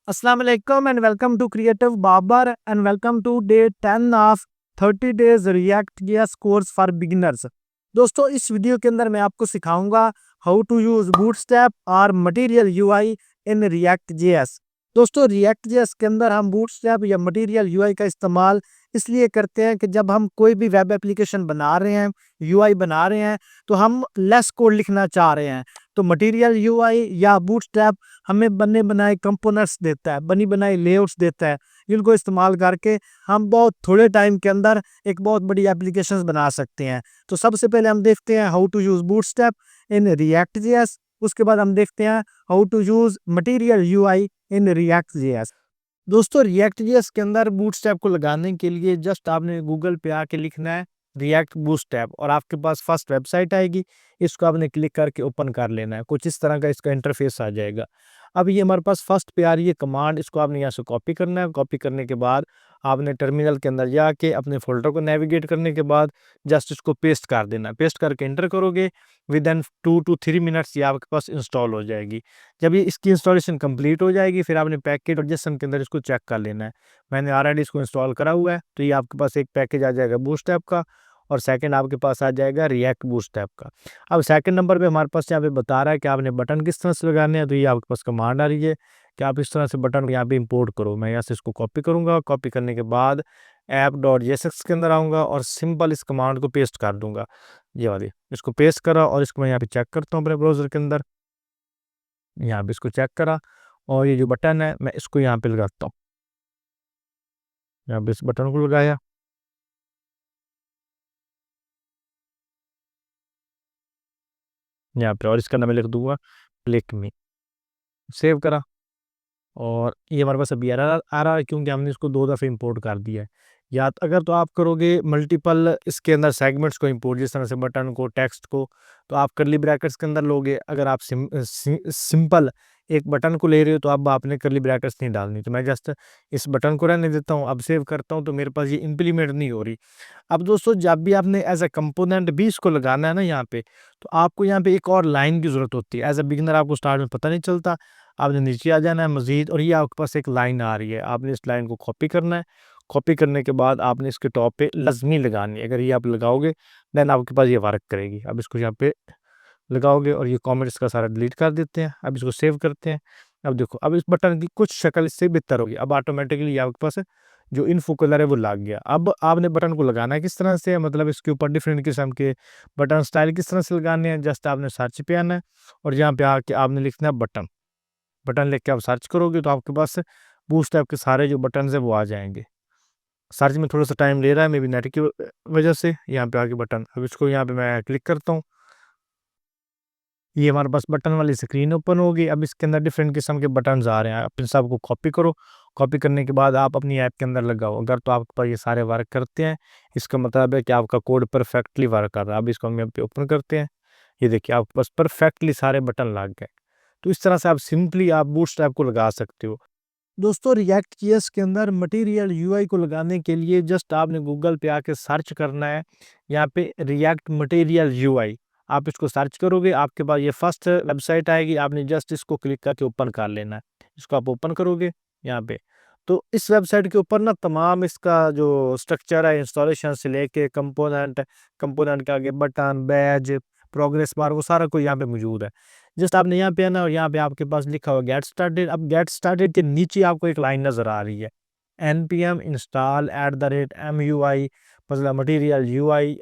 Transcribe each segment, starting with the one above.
Assalamu alaikum and welcome to Creative Barber and welcome to day 10 of 30 days React.js course for beginners। दोस्तों इस video के अंदर मैं आपको सिखाऊंगा हाउ टू यूज बूटस्ट्रैप और मटेरियल यूआई इन React.js। दोस्तों React.js के अंदर हम बूटस्ट्रैप या मटेरियल यूआई का इस्तेमाल इसलिए करते हैं कि जब हम कोई भी वेब एप्लीकेशन बना रहे हैं, यूआई बना रहे हैं, तो हम लेस कोड लिखना चाह रहे हैं, तो मटेरियल यूआई या बूटस्ट्रैप हमें बने बनाए कंपोनेंट्स देता है, बनी बनाई लेआउट्स देता है, जिनको इस्तेमाल करके हम बहुत थोड़े टाइम के अंदर एक बहुत बड़ी एप्लीकेशंस बना सकते हैं। तो सबसे पहले हम देखते हैं how to use bootstrap in React.js। उसके बाद हम देखते हैं how to use material UI in React.js। दोस्तों React.js के अंदर बूटस्ट्रैप को लगाने के लिए जस्ट आपने गूगल पे आके लिखना है रिएक्ट बूटस्ट्रैप और आपके पास फर्स्ट वेबसाइट आएगी। इसको आपने क्लिक करके ओपन कर लेना है। कुछ इस तरह का इसका इंटरफेस आ जाएगा। अब ये हमारे पास फर्स्ट पे आ रही है कमांड, इसको आपने यहाँ से कॉपी करना है। कॉपी करने के बाद आपने टर्मिनल के अंदर जाके अपने फोल्डर को नेविगेट करने के बाद जस्ट इसको पेस्ट कर देना है। पेस्ट करके एंटर करोगे, विद इन 2 to 3 मिनट्स ये आपके पास इंस्टॉल हो जाएगी। जब ये इसकी इंस्टॉलेशन कंप्लीट हो जाएगी फिर आपने पैकेज और जेसन के अंदर इसको चेक कर लेना है। मैंने ऑलरेडी इसको इंस्टॉल करा हुआ है, तो ये आपके पास एक पैकेज आ जाएगा बूटस्ट्रैप का और सेकंड आपके पास आ जाएगा रिएक्ट बूटस्ट्रैप का। अब सेकंड नंबर पे हमारे पास यहाँ पे बता रहा है कि आपने बटन किस तरह से लगाने हैं, तो ये आपके पास कमांड आ रही है कि आप इस तरह से बटन यहाँ पे इंपोर्ट करो। मैं यहाँ से इसको कॉपी करूँगा। कॉपी करने के बाद app.jsx के अंदर आऊँगा और सिंपल इस कमांड को पेस्ट कर दूंगा। ये वाली इसको पेस्ट करा और इसको मैं यहाँ पे चेक करता हूँ अपने ब्राउजर के अंदर। यहाँ पे इसको चेक करा और ये जो बटन है मैं इसको यहाँ पे लगाता हूँ। यहाँ पे इस बटन को लगाया, यहाँ पे, और इसका नाम मैं लिख दूंगा क्लिक मी। सेव करा और ये हमारे पास अभी एरर आ रहा है क्योंकि हमने इसको 2 दफ़े इंपोर्ट कर दिया है। या तो अगर तो आप करोगे मल्टीपल इसके अंदर सेगमेंट्स को इंपोर्ट, जिस तरह से बटन को, टेक्स्ट को, तो आप कर्ली ब्रैकेट्स के अंदर लोगे। अगर आप सिंपल एक बटन को ले रहे हो तो अब आपने कर्ली ब्रैकेट्स नहीं डालनी। तो मैं जस्ट इस बटन को रहने देता हूँ। अब सेव करता हूँ तो मेरे पास ये इम्प्लीमेंट नहीं हो रही। अब दोस्तों जब भी आपने एज अ कंपोनेंट भी इसको लगाना है ना यहाँ पे, तो आपको यहाँ पे एक और लाइन की ज़रूरत होती है। एज अ बिगिनर आपको स्टार्ट में पता नहीं चलता। आपने नीचे आ जाना है मज़ीद और ये आपके पास एक लाइन आ रही है। आपने इस लाइन को कॉपी करना है। कॉपी करने के बाद आपने इसके टॉप पे लाज़मी लगानी है। अगर ये आप लगाओगे देन आपके पास ये वर्क करेगी। अब इसको यहाँ पे लगाओगे और ये कमेंट इसका सारा डिलीट कर देते हैं। अब इसको सेव करते हैं। अब देखो, अब इस बटन की कुछ शक्ल इससे बेहतर होगी। अब ऑटोमेटिकली आपके पास जो इन्फो कलर है वो लग गया। अब आपने बटन को लगाना है किस तरह से, मतलब इसके ऊपर डिफरेंट किस्म के बटन स्टाइल किस तरह से लगाने हैं। जस्ट आपने सर्च पे आना है और यहाँ पे आके आपने लिखना है बटन। बटन लिख के आप सर्च करोगे तो आपके पास बूटस्ट्रैप के सारे जो बटन है वो आ जाएंगे। सर्च में थोड़ा सा टाइम ले रहा है, मे बी नेट की वजह से। यहाँ पे आके बटन, अब इसको यहाँ पे मैं क्लिक करता हूँ। ये हमारे पास बटन वाली स्क्रीन ओपन होगी। अब इसके अंदर डिफरेंट किस्म के बटन्स आ रहे हैं। आप इन सबको कॉपी करो। कॉपी करने के बाद आप अपनी ऐप के अंदर लगाओ। अगर तो आपके पास ये सारे वर्क करते हैं, इसका मतलब है कि आपका कोड परफेक्टली वर्क कर रहा है। अब इसको हम यहाँ पे ओपन करते हैं। ये देखिए आपके पास परफेक्टली सारे बटन लग गए। तो इस तरह से आप सिंपली आप बूटस्ट्रैप को लगा सकते हो। दोस्तों React.js के अंदर मटेरियल यूआई को लगाने के लिए जस्ट आपने गूगल पे आके सर्च करना है, यहाँ पे रिएक्ट मटेरियल यूआई। आप इसको सर्च करोगे, आपके पास ये फर्स्ट वेबसाइट आएगी। आपने जस्ट इसको क्लिक करके ओपन कर लेना है। इसको आप ओपन करोगे यहाँ पे, तो इस वेबसाइट के ऊपर ना तमाम इसका जो स्ट्रक्चर है, इंस्टॉलेशन से लेके कंपोनेंट, कंपोनेंट के आगे बटन, बैज, प्रोग्रेस बार, वो सारा कुछ यहाँ पे मौजूद है। जस्ट आपने यहाँ पे आना और यहाँ पे आपके पास लिखा हुआ गेट स्टार्टेड। अब गेट स्टार्टेड के नीचे आपको एक लाइन नजर आ रही है, npm install @mui मतलब material UI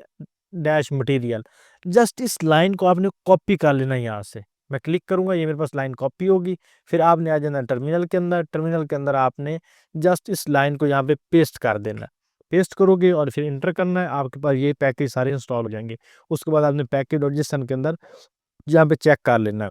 dash material. Just इस लाइन को आपने कॉपी कर लेना है। यहाँ से मैं क्लिक करूंगा, ये मेरे पास लाइन कॉपी होगी। फिर आपने आ जाना टर्मिनल के अंदर। टर्मिनल के अंदर आपने जस्ट इस लाइन को यहाँ पे पेस्ट कर देना है। पेस्ट करोगे और फिर इंटर करना है। आपके पास ये पैकेज सारे इंस्टॉल हो जाएंगे। उसके बाद आपने पैकेज और जिसन के अंदर यहाँ पे चेक कर लेना है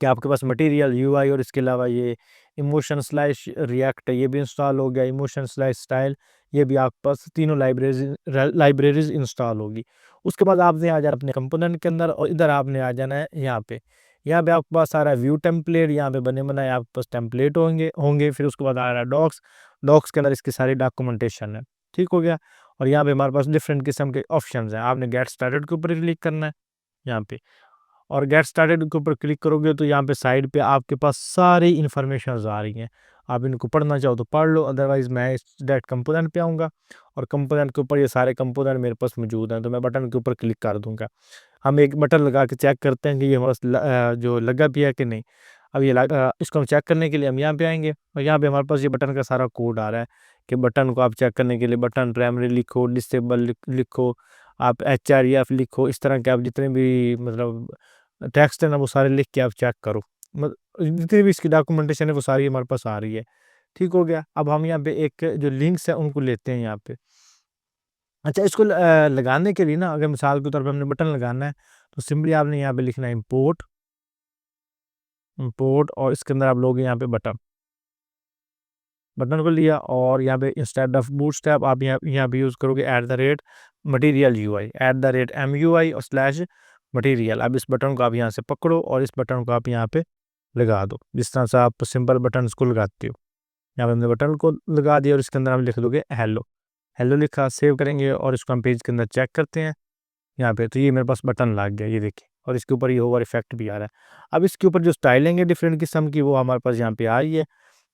कि आपके पास मटेरियल यूआई और इसके अलावा ये इमोशन स्लाइस रिएक्ट ये भी इंस्टॉल हो गया। इमोशन स्लाइस स्टाइल ये भी आपके पास तीनों लाइब्रेरीज इंस्टॉल होगी। उसके बाद आपने आ जाना अपने कंपोनेंट के अंदर और इधर आपने आ जाना है यहाँ पे। यहाँ पे आपके पास सारा व्यू टेम्पलेट, यहाँ पे बने बनाए आपके पास टेम्पलेट होंगे होंगे फिर उसके बाद आ रहा है डॉक्स। डॉक्स के अंदर इसकी सारी डॉक्यूमेंटेशन है। ठीक हो गया। और यहाँ पे हमारे पास डिफरेंट किस्म के ऑप्शन हैं। आपने गेट स्टार्टेड के ऊपर क्लिक करना है यहाँ पे। और गेट स्टार्टेड के ऊपर क्लिक करोगे तो यहाँ पे साइड पे आपके पास सारी इन्फॉर्मेशन आ रही हैं। आप इनको पढ़ना चाहो तो पढ़ लो, अदरवाइज मैं इस डायरेक्ट कंपोनेंट पे आऊँगा और कंपोनेंट के ऊपर ये सारे कंपोनेंट मेरे पास मौजूद हैं, तो मैं बटन के ऊपर क्लिक कर दूंगा। हम एक बटन लगा के चेक करते हैं कि ये हमारे पास जो लगा भी है कि नहीं। अब इसको हम चेक करने के लिए हम यहाँ पे आएंगे और यहाँ पे हमारे पास ये बटन का सारा कोड आ रहा है कि बटन को आप चेक करने के लिए बटन प्राइमरी लिखो, डिसेबल लिखो, आप HREF लिखो, इस तरह के आप जितने भी मतलब टेक्स्ट है ना वो सारे लिख के आप चेक करो। जितनी भी इसकी डॉक्यूमेंटेशन है वो सारी हमारे पास आ रही है। ठीक हो गया। अब हम यहाँ पे एक जो लिंक्स है उनको लेते हैं यहाँ पे। अच्छा, इसको लगाने के लिए ना, अगर मिसाल के तौर पे हमने बटन लगाना है तो सिंपली आपने यहाँ पे लिखना है इंपोर्ट, इंपोर्ट, और इसके अंदर आप लोग यहाँ पे बटन बटन को लिया और यहाँ पे इंस्टेड ऑफ बूटस्ट्रैप आप यहाँ पे यूज़ करोगे @मटीरियल UI, @MUI और स्लैश मटीरियल। अब इस बटन को आप यहाँ से पकड़ो और इस बटन को आप यहाँ पे लगा दो, जिस तरह से आप सिंपल बटन को लगाते हो। यहाँ पे हमने बटन को लगा दिया और इसके अंदर हम लिख दोगे हेलो। हेलो लिखा, सेव करेंगे और इसको हम पेज के अंदर चेक करते हैं यहाँ पे, तो ये मेरे पास बटन लग गया, ये देखिए, और इसके ऊपर ये ओवर इफेक्ट भी आ रहा है। अब इसके ऊपर जो स्टाइलिंग है डिफरेंट किस्म की वो हमारे पास यहाँ पे आ रही है।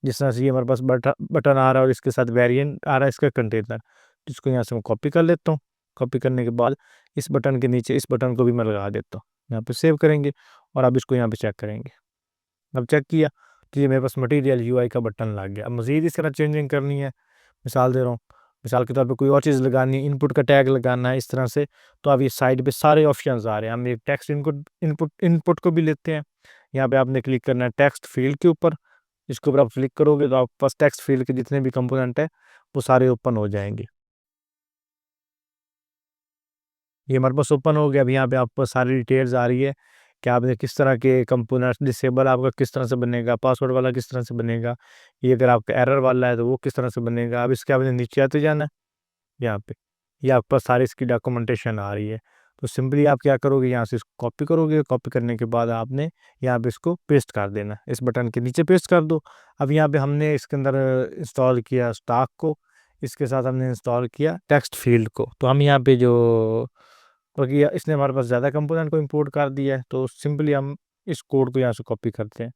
जिस तरह से ये हमारे पास बटन आ रहा है और इसके साथ वेरिएंट आ रहा है इसका कंटेनर, जिसको यहाँ से मैं कॉपी कर लेता हूँ। कॉपी करने के बाद इस बटन के नीचे इस बटन को भी मैं लगा देता हूँ। यहाँ पे सेव करेंगे और अब इसको यहाँ पे चेक करेंगे। अब चेक किया तो ये मेरे पास मटीरियल UI का बटन लग गया। अब मज़ीद इस तरह चेंजिंग करनी है, मिसाल दे रहा हूँ, मिसाल के तौर पे कोई और चीज़ लगानी है, इनपुट का टैग लगाना है इस तरह से, तो अब ये साइड पे सारे ऑप्शंस आ रहे हैं। हम एक टेक्स्ट इनपुट इनपुट इनपुट को भी लेते हैं। यहाँ पे आपने क्लिक करना है टेक्स्ट फील्ड के ऊपर। इसके ऊपर आप क्लिक करोगे तो आपके पास टेक्स्ट फील्ड के जितने भी कंपोनेंट है वो सारे ओपन हो जाएंगे। ये हमारे पास ओपन हो गया। अब यहाँ पे आपके पास सारी डिटेल्स आ रही है कि आपने किस तरह के कंपोनेंट्स, डिसेबल आपका किस तरह से बनेगा, पासवर्ड वाला किस तरह से बनेगा, ये अगर आपका एरर वाला है तो वो किस तरह से बनेगा। अब इसके आपने नीचे आते जाना है यहाँ पे, ये आपके पास सारी इसकी डॉक्यूमेंटेशन आ रही है। तो सिंपली आप क्या करोगे, यहाँ से इसको कॉपी करोगे, कॉपी करने के बाद आपने यहाँ पे इसको पेस्ट कर देना, इस बटन के नीचे पेस्ट कर दो। अब यहाँ पे हमने इसके अंदर इंस्टॉल किया स्टॉक को, इसके साथ हमने इंस्टॉल किया टेक्स्ट फील्ड को। तो हम यहाँ पे जो क्योंकि इसने हमारे पास ज़्यादा कंपोनेंट को इंपोर्ट कर दिया है, तो सिंपली हम इस कोड को यहाँ से कॉपी करते हैं।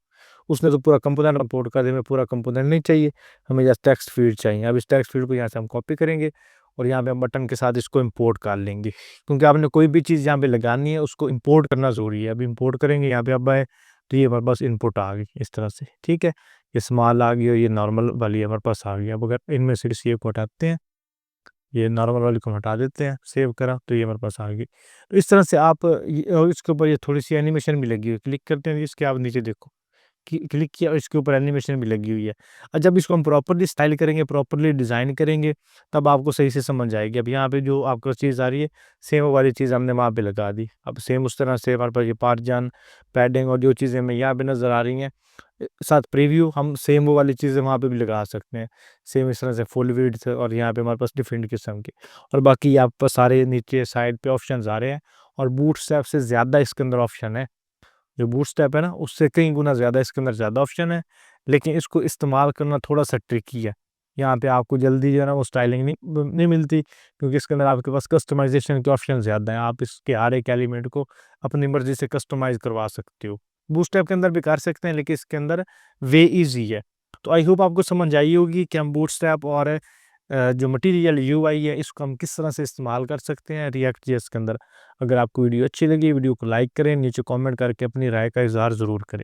उसने तो पूरा कंपोनेंट इंपोर्ट कर दिया, हमें पूरा कंपोनेंट नहीं चाहिए, हमें जस्ट टेक्स्ट फील्ड चाहिए। अब इस टेक्स्ट फील्ड को यहाँ से हम कॉपी करेंगे और यहाँ पे हम बटन के साथ इसको इंपोर्ट कर लेंगे, क्योंकि आपने कोई भी चीज़ यहाँ पे लगानी है उसको इंपोर्ट करना ज़रूरी है। अब इंपोर्ट करेंगे, यहाँ पे अब आए तो ये हमारे पास इनपुट आ गई इस तरह से, ठीक है। ये स्मॉल आ गई और ये नॉर्मल वाली हमारे पास आ गई। अब अगर इनमें से किसी एक को हटाते हैं, ये नॉर्मल वाली को हटा देते हैं, सेव करा तो ये हमारे पास आ गई। तो इस तरह से आप और इसके ऊपर ये थोड़ी सी एनिमेशन भी लगी हुई है, क्लिक करते हैं इसके, आप नीचे देखो क्लिक किया और इसके ऊपर एनिमेशन भी लगी हुई है। और जब इसको हम प्रॉपर्ली स्टाइल करेंगे, प्रॉपर्ली डिज़ाइन करेंगे, तब आपको सही से समझ आएगी। अब यहाँ पे जो आपको चीज़ आ रही है सेम वो वाली चीज़ हमने वहाँ पे लगा दी। अब सेम उस तरह से हमारे पास ये पार्ट पैडिंग और जो चीज़ें हमें यहाँ पे नज़र आ रही हैं, साथ प्रीव्यू, हम सेम वो वाली चीज़ें वहाँ पे भी लगा सकते हैं। सेम इस तरह से फुल विड्थ, और यहाँ पे हमारे पास डिफरेंट किस्म के, और बाकी आप पास सारे नीचे साइड पे ऑप्शंस आ रहे हैं। और बूटस्ट्रैप से ज़्यादा इसके अंदर ऑप्शन है, जो बूटस्ट्रैप है ना उससे कई गुना ज़्यादा इसके अंदर ज़्यादा ऑप्शन है, लेकिन इसको इस्तेमाल करना थोड़ा-सा ट्रिकी है। यहाँ पे आपको जल्दी जो है ना वो स्टाइलिंग नहीं मिलती, क्योंकि इसके अंदर आपके पास कस्टमाइज़ेशन के ऑप्शन ज़्यादा हैं। आप इसके हर एक एलिमेंट को अपनी मर्ज़ी से कस्टमाइज़ करवा सकते हो। बूटस्ट्रैप के अंदर भी कर सकते हैं, लेकिन इसके अंदर वे ईज़ी है। तो आई होप आपको समझ आई होगी कि हम बूटस्ट्रैप और जो मटीरियल UI है इसको हम किस तरह से इस्तेमाल कर सकते हैं रिएक्ट जेएस के अंदर। अगर आपको वीडियो अच्छी लगी, वीडियो को लाइक करें, नीचे कमेंट करके अपनी राय का इज़हार ज़रूर करें।